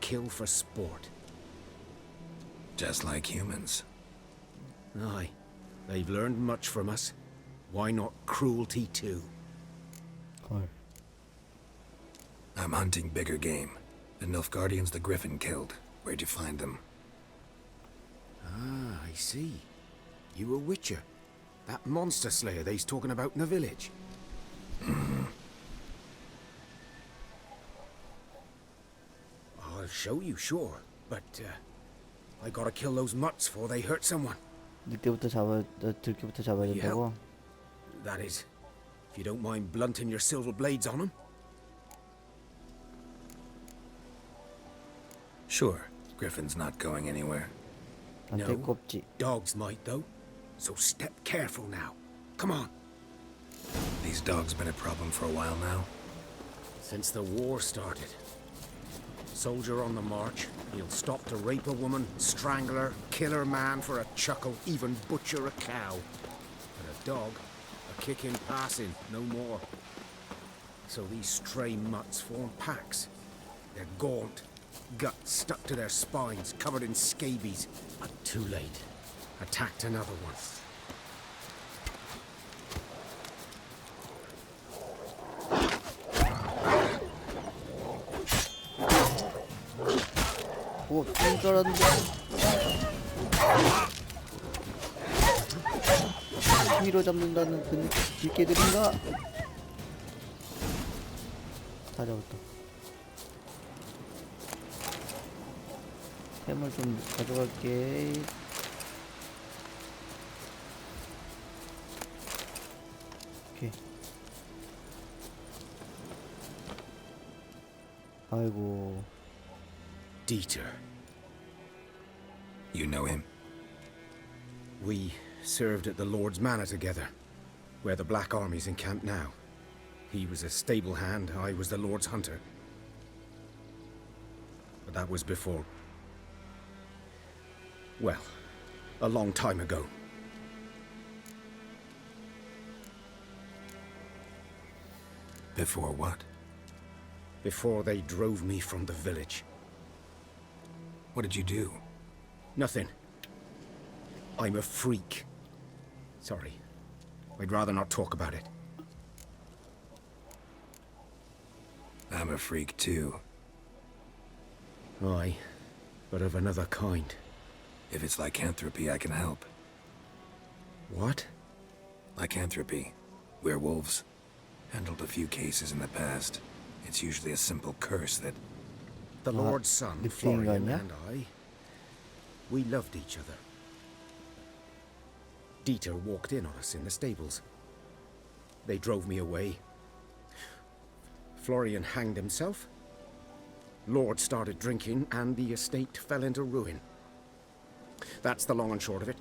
kill for sport. Just like humans. Aye, they've learned much from us. Why not cruelty too? 헐. I'm hunting bigger game. The Nilfgaardians the Griffin killed. Where'd you find them? Ah, I see. You a witcher. That monster slayer they's talking about in the village. I'll show you, sure. But, I gotta kill those mutts before they hurt someone. 들깨부터 잡아야 된다고? That is, if you don't mind blunting your silver blades on them. Sure. Griffin's not going anywhere. 난 될 거 없지. Dogs might, though. So step careful now. Come on. These dogs been a problem for a while now. Since the war started. Soldier on the march, he'll stop to rape a woman, strangle her, kill her man for a chuckle, even butcher a cow. But a dog, a kick in passing, no more. So these stray mutts form packs. They're gaunt, guts stuck to their spines, covered in scabies. But too late. Attacked another one. 오, 죽는 줄 알았는데. 위로 잡는다는 그 들깨들인가? 다 잡았다. 햄을 좀 가져갈게. 오케이. 아이고. Dieter. You know him? We served at the Lord's Manor together, where the Black Army's encamped now. He was a stable hand, I was the Lord's hunter. But that was before... well, a long time ago. Before what? Before they drove me from the village. What did you do? Nothing. I'm a freak. Sorry. I'd rather not talk about it. I'm a freak too. Aye, but of another kind. If it's lycanthropy, I can help. What? Lycanthropy. Werewolves. Handled a few cases in the past. It's usually a simple curse that... The Lord's son, the Florian, yeah? and I, we loved each other. Dieter walked in on us in the stables. They drove me away. Florian hanged himself. Lord started drinking, and the estate fell into ruin. That's the long and short of it.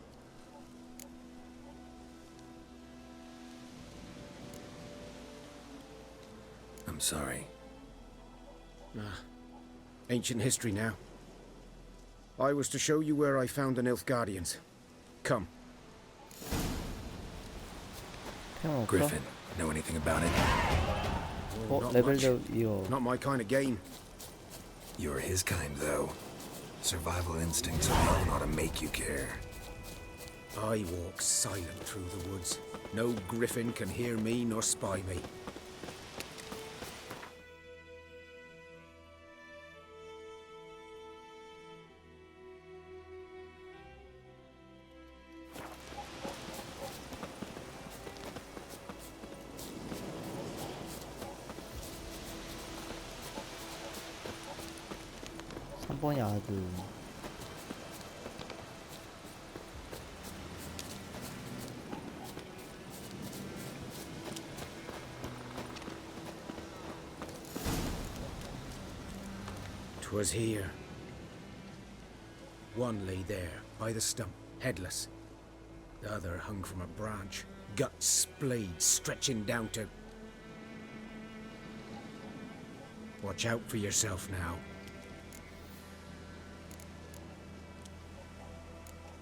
I'm sorry. Ancient history now. I was to show you where I found the Nilfgaardians. Come. Griffin, know anything about it? Oh, 어, not 레벨도 much. 이어. Not my kind of game. You're his kind, though. Survival instincts alone ought to make you care. I walk silent through the woods. No griffin can hear me nor spy me. 삼번이 아들. 'Twas here. One lay there, by the stump, headless. The other hung from a branch, guts splayed, stretching down to... Watch out for yourself now.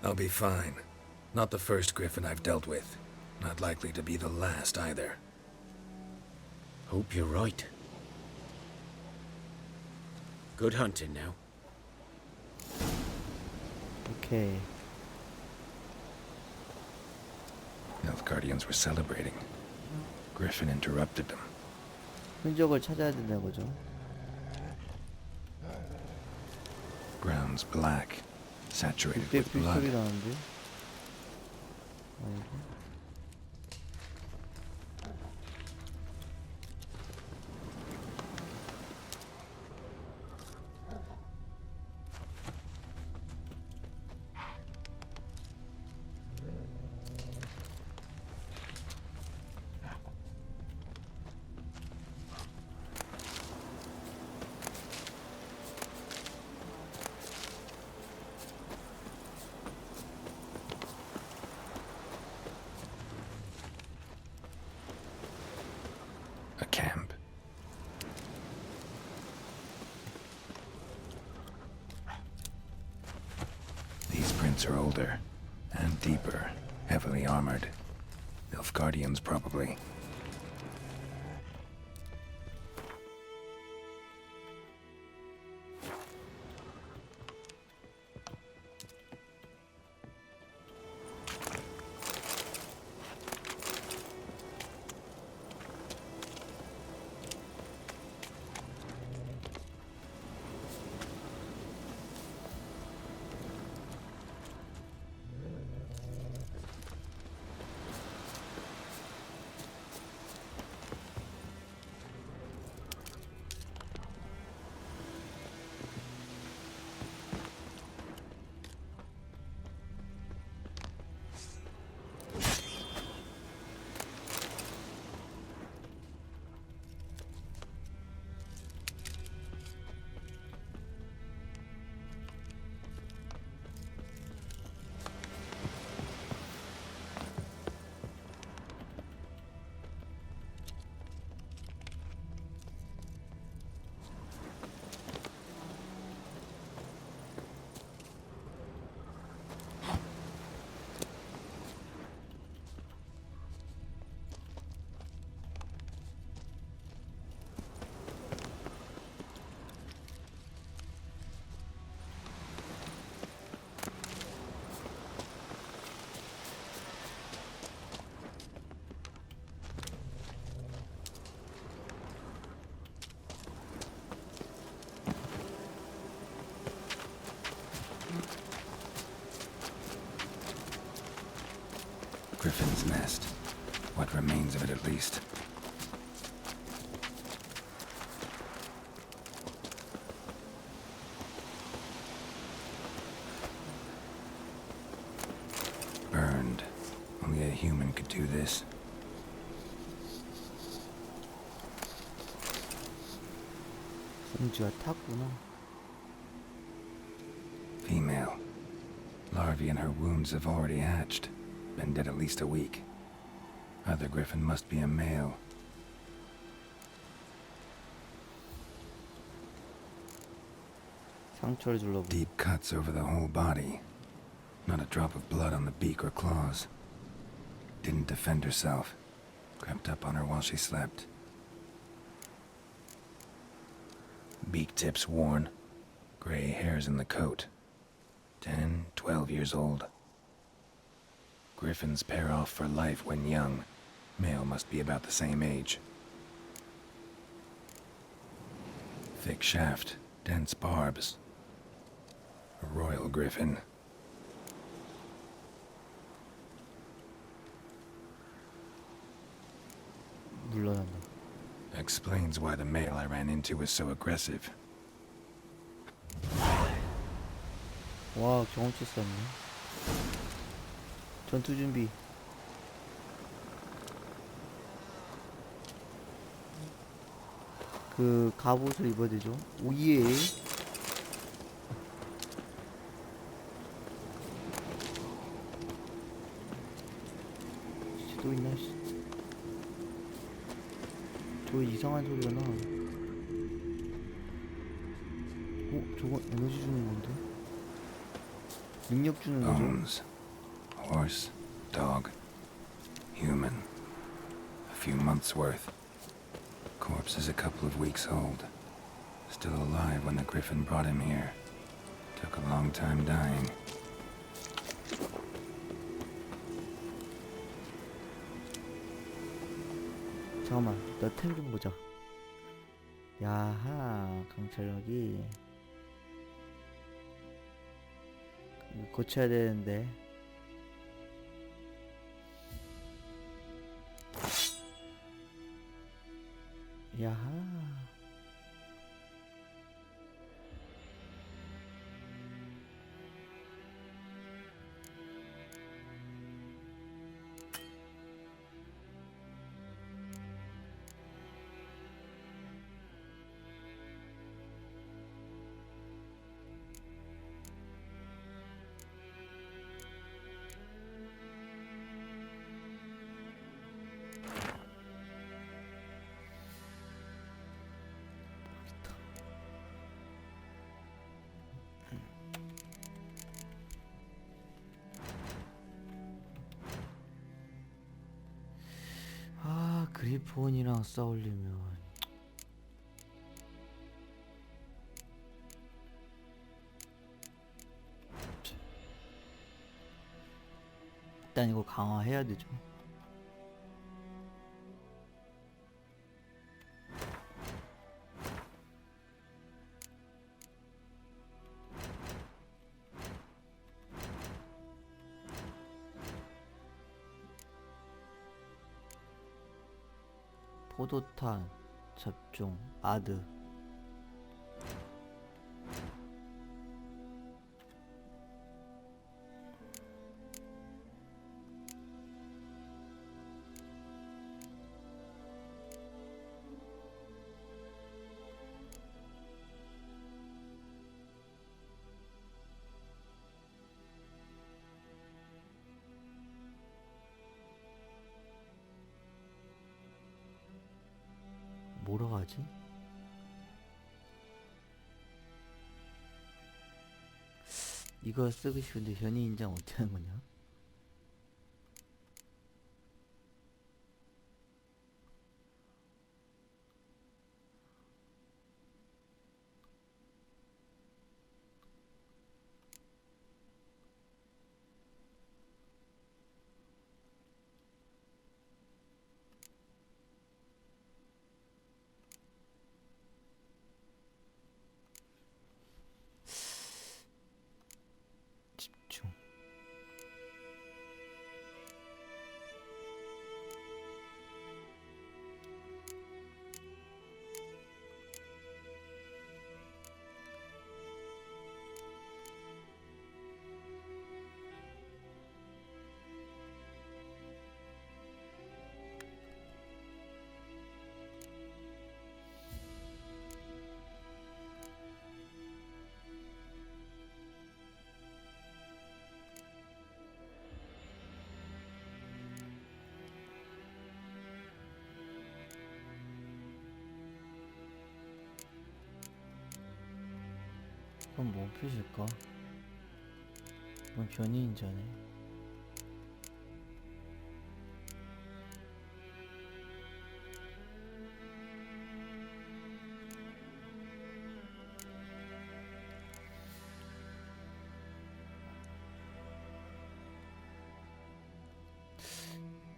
I'll be fine. Not the first griffin I've dealt with. Not likely to be the last either. Hope you're right. Good hunting now. 오케이. Elf Guardians were celebrating. Griffin interrupted them. 흔적을 찾아야 된다는 거죠. Ground's black, saturated 늑대 with blood. 불소리 나는데? 아이고. A camp. These prints are older and deeper, heavily armored. Elf Guardians, probably. Griffin's nest. What remains of it, at least. Burned. Only a human could do this. 성지가 탔구나. Female. Larvae in her wounds have already hatched. Been dead at least a week. Other griffin must be a male. 상처를 둘러보. Deep cuts over the whole body. Not a drop of blood on the beak or claws. Didn't defend herself. Crept up on her while she slept. Beak tips worn. Gray hairs in the coat. 10, 12 years old. Griffins pair off for life when young. Male must be about the same age. Thick shaft, dense barbs. A royal griffin. 물러난다. Explains why the male I ran into was so aggressive. 와, 경험치 쌓네. 전투 준비. 그 갑옷을 입어야 되죠. 오예. 또 있나? 저 이상한 소리가 나. 저거 에너지 주는 건데? 능력 주는 거죠? Bones. Horse, dog, human. A few months worth. Corpse is a couple of weeks old. Still alive when the griffin brought him here. Took a long time dying. 잠깐만, 나 템 좀 보자. 야하, 강철력이 이거 고쳐야 되는데. 야하. 아, 그리폰이랑 싸우려면 일단 이거 강화해야 되죠. 포도탄, 잡종, 아드. 뭐로 하지? 이거 쓰고 싶은데 현이 인장 어떻게 하는 거냐? 집중. 그럼 뭐 표시일까? 이건 변이인자네.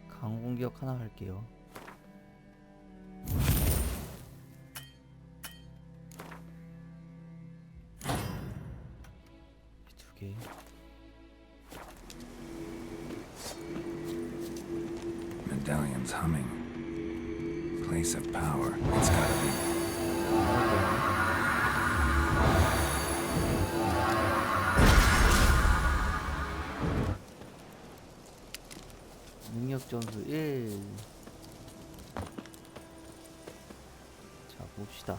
강공격 하나 할게요. 두 개. Medallion's humming. Place of power. It's gotta be. 능력 점수 1. 자, 봅시다.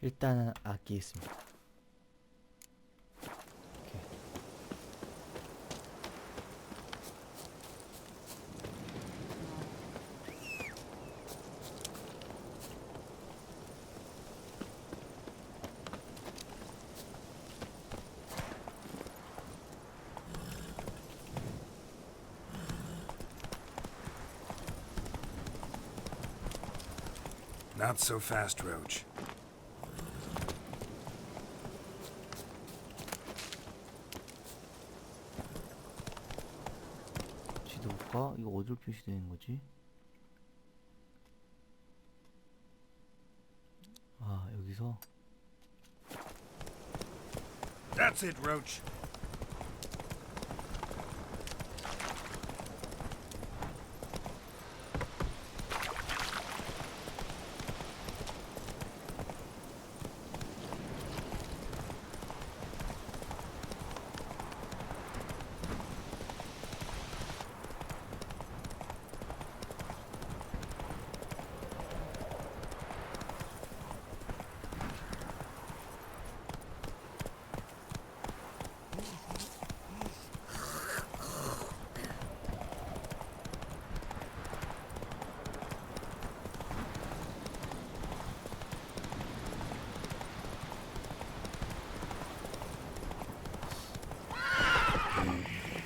일단은 아끼겠습니다. 오케이. Not so fast, Roach. 지도 볼까? 이거 어디로 표시되는 거지? 아, 여기서 That's it, Roach.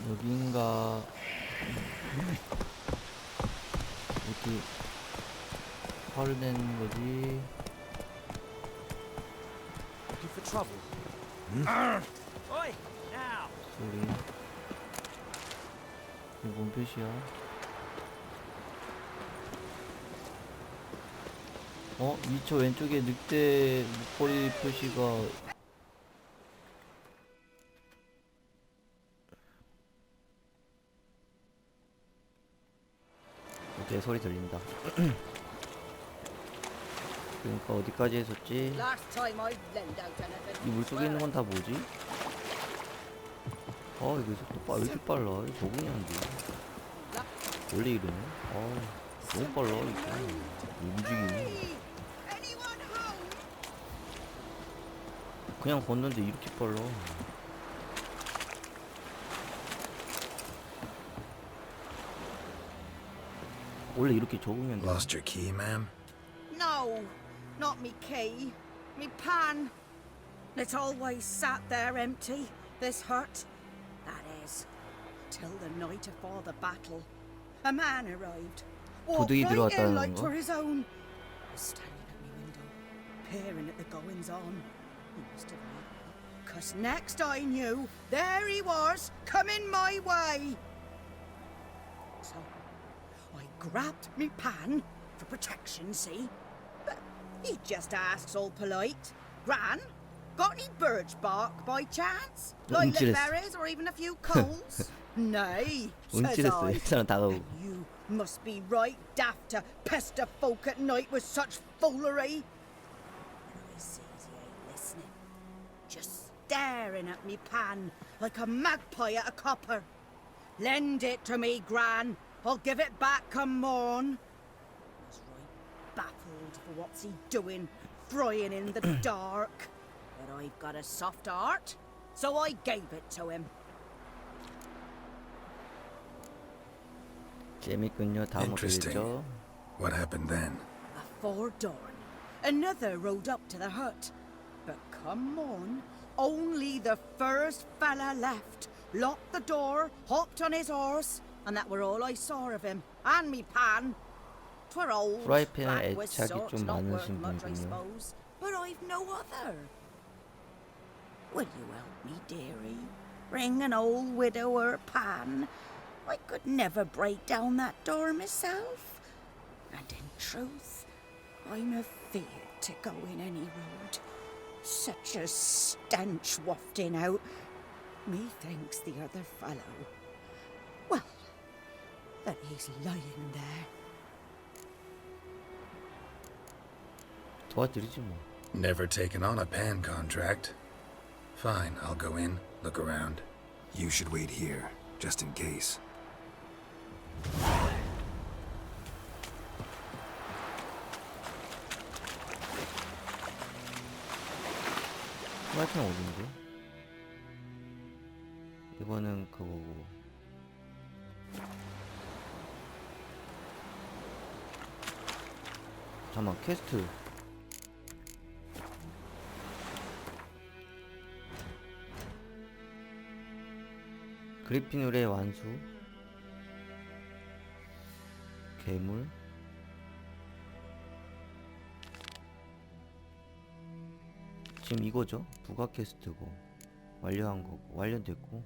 여기인가? 어디 화를 내는 거지? Looking for trouble? Oi, now! 소리. 이거 뭔 표시야? 위쳐 왼쪽에 늑대 목걸이 표시가 오케이, 소리 들린다. 그러니까 어디까지 했었지? 이 물속에 있는 건 다 뭐지? 이거 속도 왜 이렇게 빨라? 이거 적응이 안 돼. 원래 이러네? 너무 빨라, 이거. 움직임이. 그냥 걷는데 이렇게 빨라. 원래 이렇게 적응이 안 돼. Lost your key, ma'am? No, not me key, me pan. It's always sat there empty, this hut. That is, till the night afore the battle. A man arrived. 도둑이 Walked right in 들어왔다는 like 건가? 'twere his own. Was standing at me window, peering at the goings on. He must have known. 'Cause next I knew, there he was, coming my way. So I grabbed me pan for protection, see? But he just asks all polite, Gran, got any birch bark by chance? Lilac 움찔했어. berries or even a few coals? Nay, says 움찔했어. I. 이 사람 다가오고. And you must be right daft to pester folk at night with such foolery. But I sees he ain't listening, just staring at me pan like a magpie at a copper. Lend it to me, Gran. I'll give it back come morn. I was right baffled for what's he doing, frying in the dark. But I've got a soft heart, so I gave it to him. 재밌군요. 다음 어떻게 Interesting. 됐죠? What happened then? Before dawn, another rode up to the hut. But come on, only the first fella left, locked the door, hopped on his horse, and that were all I saw of him, and me pan. 'Twere old, 프라이팬에 backward 애착이 sort, 좀 not worth 많으신 much, I 분이군요. suppose. But I've no other. Will you help me, dearie? Bring an old widower pan. I could never break down that door myself. And in truth, I'm afeard to go in any road. Such a stench wafting out. Methinks the other fellow, well, that he's lying there. 도와드리지 뭐. Never taken on a pan contract. Fine, I'll go in, look around. You should wait here, just in case. 프라이팬 어딘데? 이거는 그거고. 잠깐만, 퀘스트. 그리핀울의 완수. 괴물. 지금 이거죠? 부가 퀘스트고 완료한 거고 완료됐고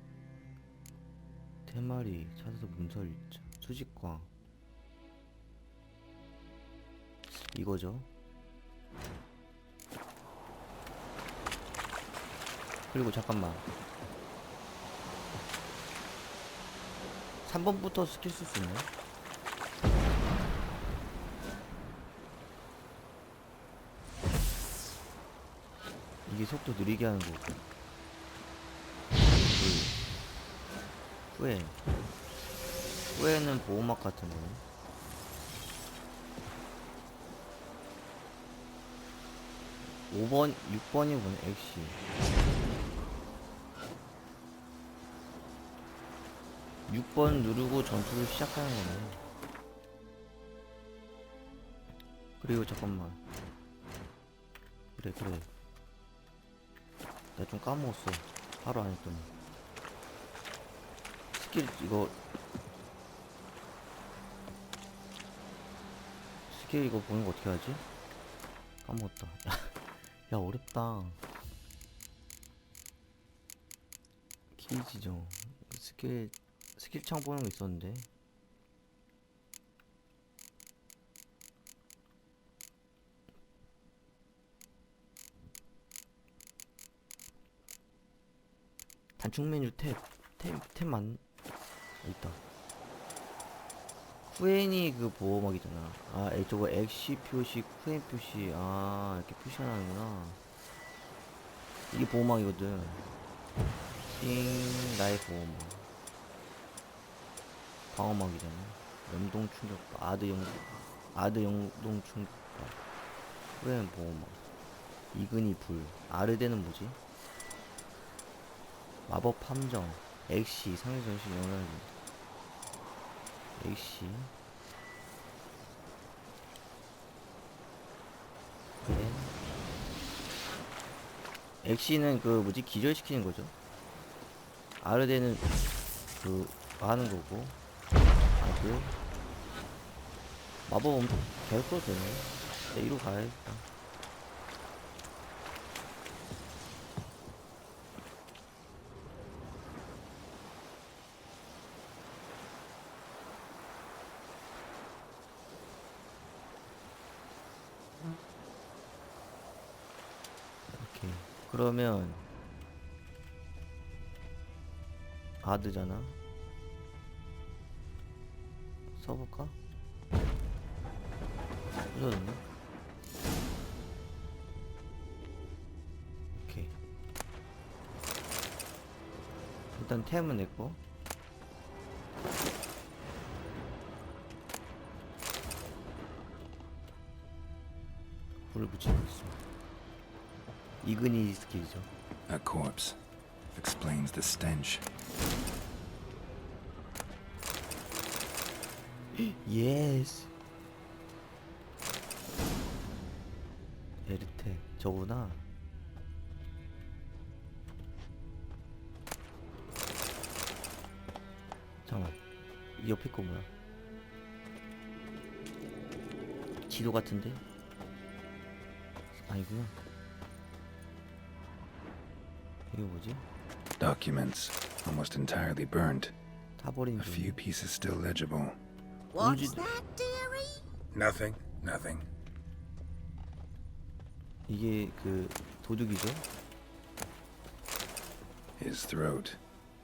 테마리 찾아서 문서를 읽자. 수직광 이거죠? 그리고 잠깐만 3번부터 스킬 쓸 수 있네? 이게 속도 느리게 하는 거고. 후에는 보호막 같은 거네. (5번) (6번이) 뭐네. 엑시 6번 누르고 전투를 시작하는 거네. 그리고 잠깐만. 그래 나 좀 까먹었어. 하루 안 했더니. 스킬 이거 보는 거 어떻게 하지? 까먹었다. 야 어렵다. 키 지정 스킬 창 보는 거 있었는데. 단축 메뉴 탭만 있다. 후엔이 그 보호막이잖아. 아, 저거 엑시 표시, 후엔 표시. 아, 이렇게 표시가 나는구나. 이게 보호막이거든. 띵, 나의 보호막. 방어막이잖아. 연동 충격파, 아드 연동 충격파. 후엔 보호막. 이근이 불. 아르데는 뭐지? 마법 함정, 엑시, 상대 전시 영향을 엑시. 그래. 엑시는 그 뭐지 기절시키는 거죠. 아르데는 그 하는 거고. 아그 마법 엄청 잘 써도 되네. 네, 이로 가야겠다. 그러면 아드잖아. 써볼까? 부서졌네. 오케이. 일단 템은 냈고. 불을 붙이고 있습니다. 이근이 스킬이죠. A corpse explains the stench. 예스. 에르테 저구나. 잠깐만, 이 옆에 거 뭐야? 지도 같은데? 아니구나. 이게 뭐지? Documents almost entirely burnt. 다 버린 A few 중. pieces still legible. What's that, dearie? Nothing. 이게 그 도둑이죠? His throat.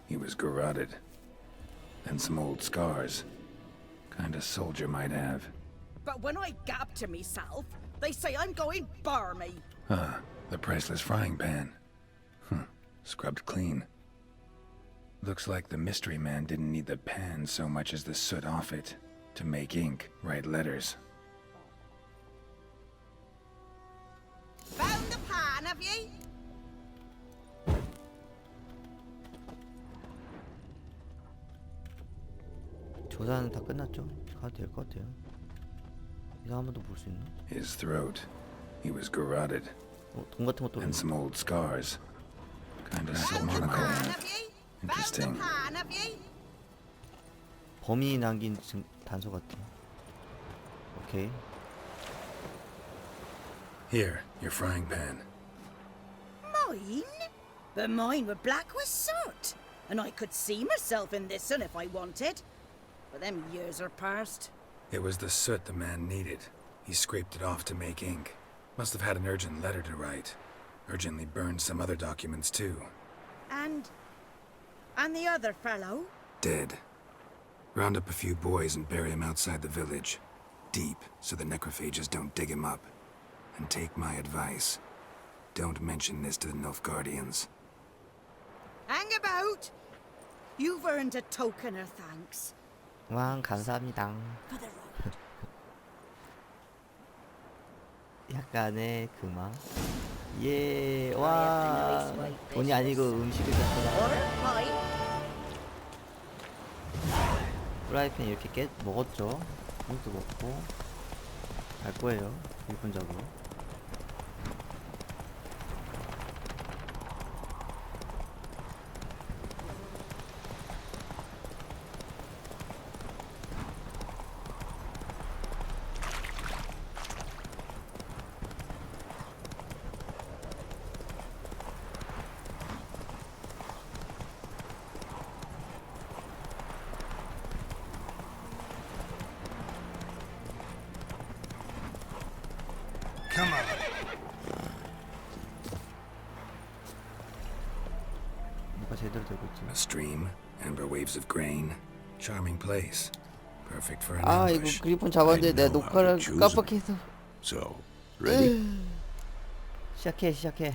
He was garroted. And some old scars. Kind a soldier might have. But when I gab to myself, they say I'm going barmy. Ah, the priceless frying pan. Scrubbed clean. Looks like the mystery man didn't need the pan so much as the soot off it to make ink, write letters. Found the pan, have ye? 조사는 다 끝났죠? 가도 될 것 같아요. 이거 한 번 더 볼 수 있나? His throat. He was garroted. 돈 같은 것도 And some old scars. Kinda Found the surgical. pan, have ye? Found the Interesting. pan, have ye? 범인이 남긴 단서 같아. 오케이. Here, your frying pan. Mine? But mine were black with soot. And I could see myself in this one if I wanted. But them years are past. It was the soot the man needed. He scraped it off to make ink. Must have had an urgent letter to write. Urgently burned some other documents too. And the other fellow? Dead. Round up a few boys and bury him outside the village. Deep, so the necrophages don't dig him up. And take my advice. Don't mention this to the Nilfgaardians. Hang about! You've earned a token of thanks. 왕 감사합니다. For the road. 약간의 그만. 예, 와. 돈이 아니고 음식을 줬구나. Water, pie. 프라이팬 이렇게 먹었죠. 이것도 먹고 갈 거예요. 일본 잡으러. Come on. 뭔가 제대로 되고 있지. A stream, amber waves of grain. Charming place. Perfect for an 아, 이거 ambush. 그리폰 잡았는데 내 I know how 녹화를 to choose 깜빡해서. So, ready? 시작해.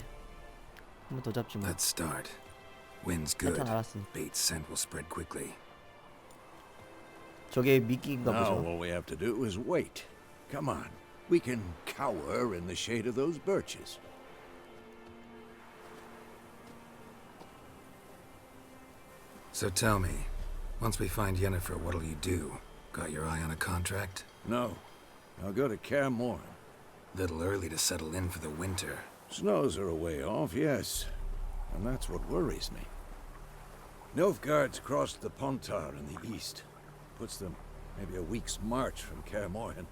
한 번 더 잡지 뭐. Let's start. Wind's good. 패턴 알았으니. Bait's scent will spread quickly. 저게 미끼인가 Now 보죠. all we have to do is wait. Come on. We can cower in the shade of those birches. So tell me, once we find Yennefer, what'll you do? Got your eye on a contract? No. I'll go to Kaer Morhen. Little early to settle in for the winter. Snows are a way off, yes. And that's what worries me. Nilfgaard's crossed the Pontar in the east. Puts them maybe a week's march from Kaer Morhen.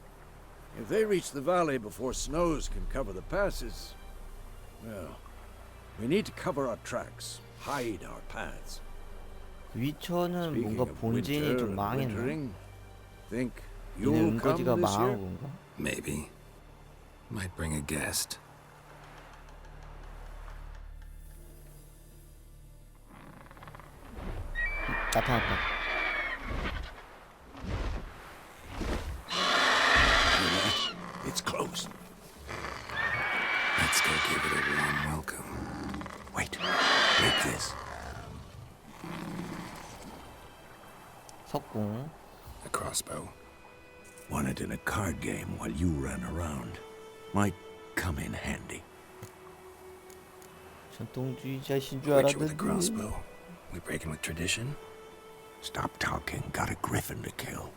If they reach the valley before snows can cover the passes, well, we need to cover our tracks, hide our paths. 위쳐는 Speaking 뭔가 of 본진이 winter 좀 and 망했나? wintering, think 얘네 you'll come 은거지가 this 망한 year? 건가? Maybe. Might bring a guest. 나타났다. It's close. Let's go give it a warm welcome. Wait, take this. 석궁. A crossbow. Won it in a card game while you ran around. Might come in handy. 전통주의자신 줄 Witcher with a 알았는데. crossbow. We breaking with tradition? Stop talking. Got a griffin to kill.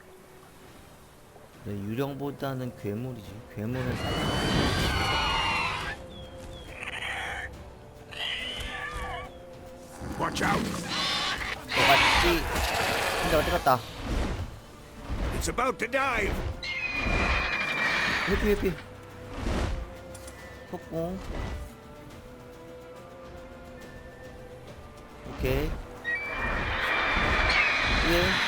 네, 유령보다는 괴물이지. 괴물은 사실. Watch out! 맞지. 근데 어디 갔다? It's about to dive. 회피. 석궁. 오케이. 예.